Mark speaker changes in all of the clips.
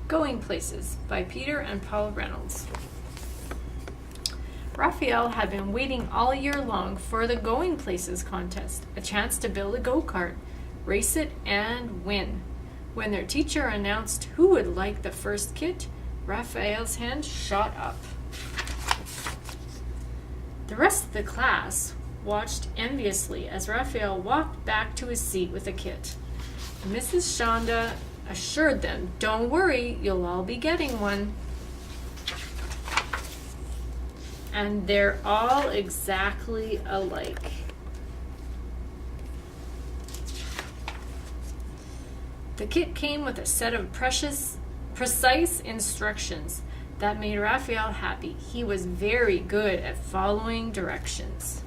Speaker 1: Going Places by Peter and Paul Reynolds. Raphael had been waiting all year long for the Going Places contest, a chance to build a go-kart, race it, and win. When their teacher announced who would like the first kit, Raphael's hand shot up. The rest of the class watched enviously as Raphael walked back to his seat with a kit. Mrs. Shonda assured them, "Don't worry, you'll all be getting one." And they're all exactly alike. The kit came with a set of precise instructions that made Raphael happy. He was very good at following directions.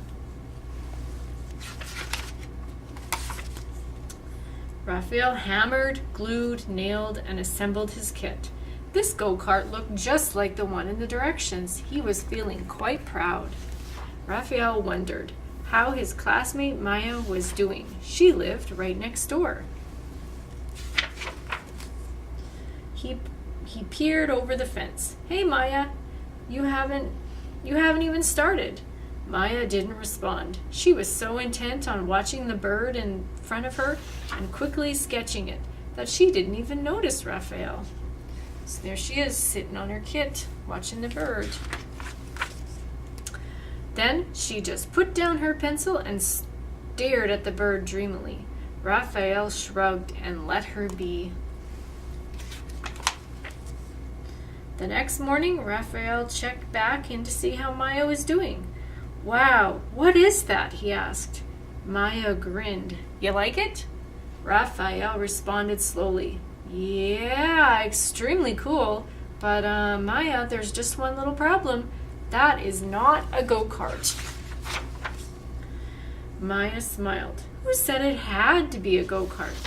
Speaker 1: Raphael hammered, glued, nailed, and assembled his kit. This go-kart looked just like the one in the directions. He was feeling quite proud. Raphael wondered how his classmate Maya was doing. She lived right next door. He peered over the fence. "Hey Maya, you haven't even started." Maya didn't respond. She was so intent on watching the bird in front of her and quickly sketching it that she didn't even notice Raphael. So there she is, sitting on her kit, watching the bird. Then she just put down her pencil and stared at the bird dreamily. Raphael shrugged and let her be. The next morning, Raphael checked back in to see how Maya was doing. "Wow, what is that?" he asked. Maya grinned. "You like it?" Raphael responded slowly. "Yeah, extremely cool. But Maya, there's just one little problem. That is not a go-kart." Maya smiled. "Who said it had to be a go-kart?"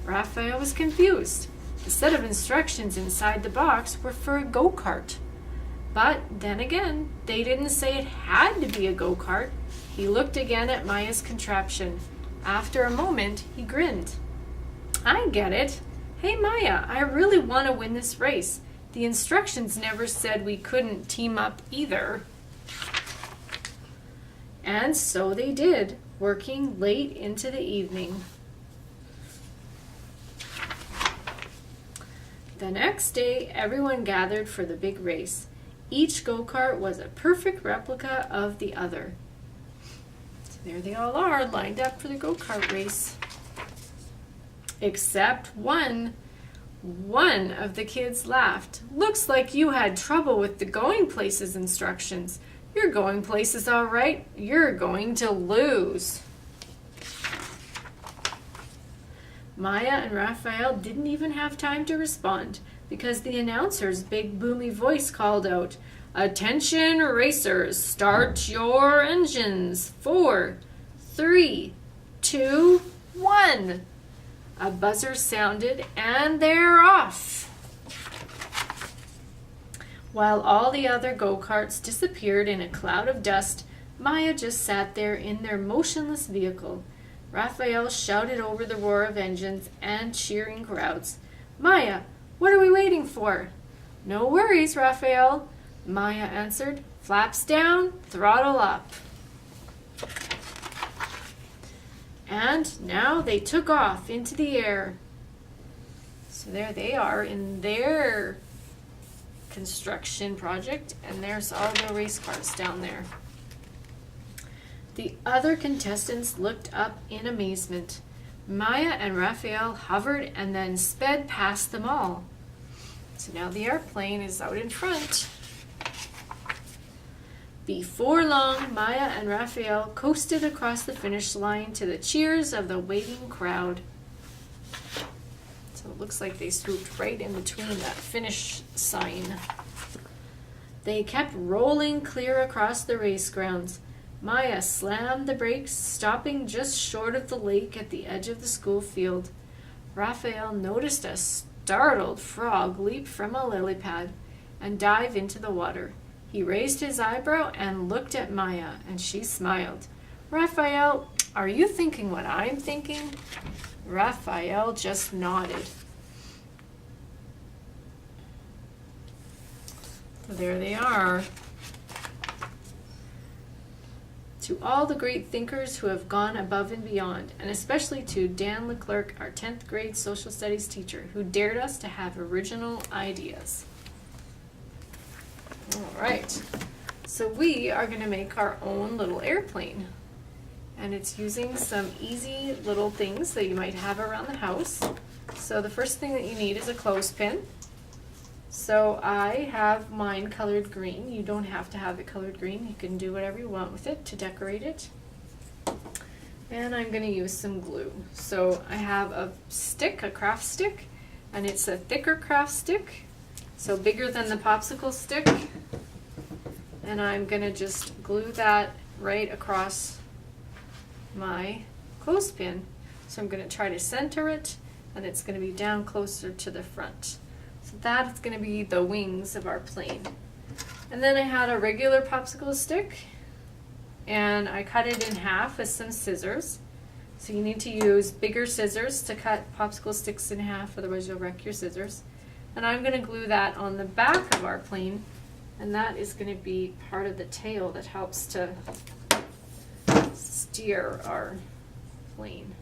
Speaker 1: Raphael was confused. The set of instructions inside the box were for a go-kart. But then again, they didn't say it had to be a go-kart. He looked again at Maya's contraption. After a moment, he grinned. "I get it. Hey Maya, I really want to win this race. The instructions never said we couldn't team up either." And so they did, working late into the evening. The next day, everyone gathered for the big race. Each go-kart was a perfect replica of the other. So there they all are, lined up for the go-kart race. Except one. One of the kids laughed. "Looks like you had trouble with the Going Places instructions. You're going places all right. You're going to lose." Maya and Raphael didn't even have time to respond because the announcer's big boomy voice called out, "Attention racers, start your engines. 4, 3, 2, 1. A buzzer sounded and they're off. While all the other go-karts disappeared in a cloud of dust, Maya just sat there in their motionless vehicle. Raphael shouted over the roar of engines and cheering crowds. "Maya, what are we waiting for?" "No worries, Raphael," Maya answered. "Flaps down, throttle up." And now they took off into the air. So there they are in their construction project, and there's all the race cars down there. The other contestants looked up in amazement. Maya and Raphael hovered and then sped past them all. So now the airplane is out in front. Before long, Maya and Raphael coasted across the finish line to the cheers of the waiting crowd. So it looks like they swooped right in between that finish sign. They kept rolling clear across the race grounds. Maya slammed the brakes, stopping just short of the lake at the edge of the school field. Raphael noticed a startled frog leap from a lily pad and dive into the water. He raised his eyebrow and looked at Maya, and she smiled. "Raphael, are you thinking what I'm thinking?" Raphael just nodded. There they are. To all the great thinkers who have gone above and beyond, and especially to Dan Leclerc, our 10th grade social studies teacher, who dared us to have original ideas. All right, so we are going to make our own little airplane. And it's using some easy little things that you might have around the house. So the first thing that you need is a clothespin. So I have mine colored green. You don't have to have it colored green. You can do whatever you want with it to decorate it. And I'm going to use some glue. So I have a stick, a craft stick, and it's a thicker craft stick, so bigger than the popsicle stick. And I'm going to just glue that right across my clothespin. So I'm going to try to center it, and it's going to be down closer to the front. So that is going to be the wings of our plane. And then I had a regular popsicle stick, and I cut it in half with some scissors. So you need to use bigger scissors to cut popsicle sticks in half, otherwise you'll wreck your scissors. And I'm going to glue that on the back of our plane, and that is going to be part of the tail that helps to steer our plane.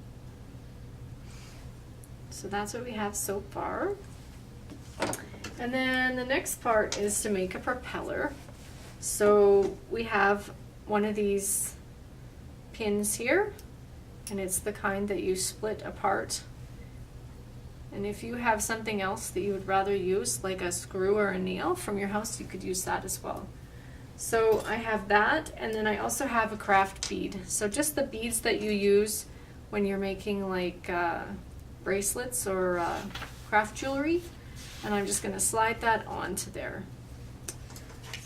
Speaker 1: So that's what we have so far. And then the next part is to make a propeller. So we have one of these pins here, and it's the kind that you split apart. And if you have something else that you would rather use, like a screw or a nail from your house, you could use that as well. So I have that, and then I also have a craft bead. So just the beads that you use when you're making like bracelets or craft jewelry. And I'm just going to slide that onto there.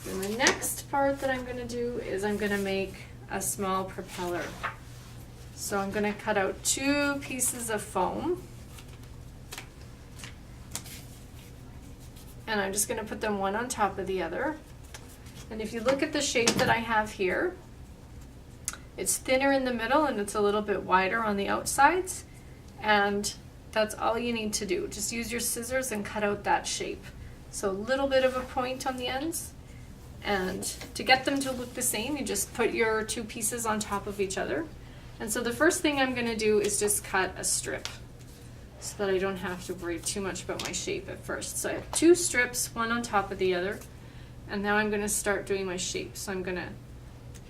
Speaker 1: Then the next part that I'm going to do is I'm going to make a small propeller. So I'm going to cut out 2 pieces of foam. And I'm just going to put them one on top of the other. And if you look at the shape that I have here, it's thinner in the middle and it's a little bit wider on the outsides. And that's all you need to do. Just use your scissors and cut out that shape. So a little bit of a point on the ends. And to get them to look the same, you just put your 2 pieces on top of each other. And so the first thing I'm going to do is just cut a strip so that I don't have to worry too much about my shape at first. So I have 2 strips, one on top of the other. And now I'm going to start doing my shape. So I'm going to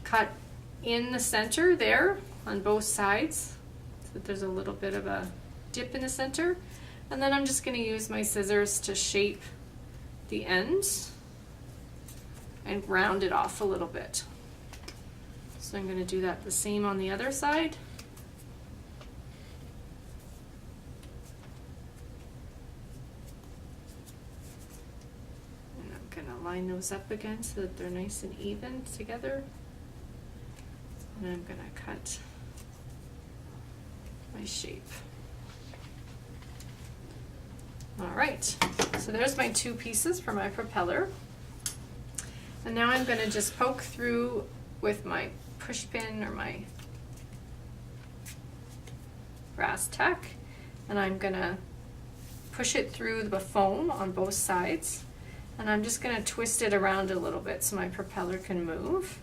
Speaker 1: cut in the center there on both sides so that there's a little bit of a dip in the center, and then I'm just going to use my scissors to shape the ends and round it off a little bit. So I'm going to do that the same on the other side. And I'm going to line those up again so that they're nice and even together. And I'm going to cut my shape. All right, so there's my 2 pieces for my propeller. And now I'm going to just poke through with my push pin or my brass tack, and I'm going to push it through the foam on both sides, and I'm just going to twist it around a little bit so my propeller can move.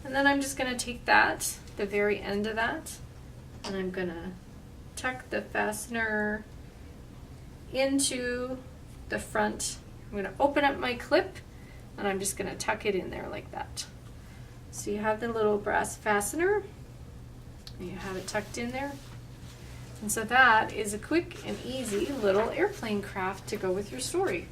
Speaker 1: And then I'm just going to take that, the very end of that, and I'm going to tuck the fastener into the front. I'm going to open up my clip, and I'm just going to tuck it in there like that. So you have the little brass fastener, and you have it tucked in there. And so that is a quick and easy little airplane craft to go with your story.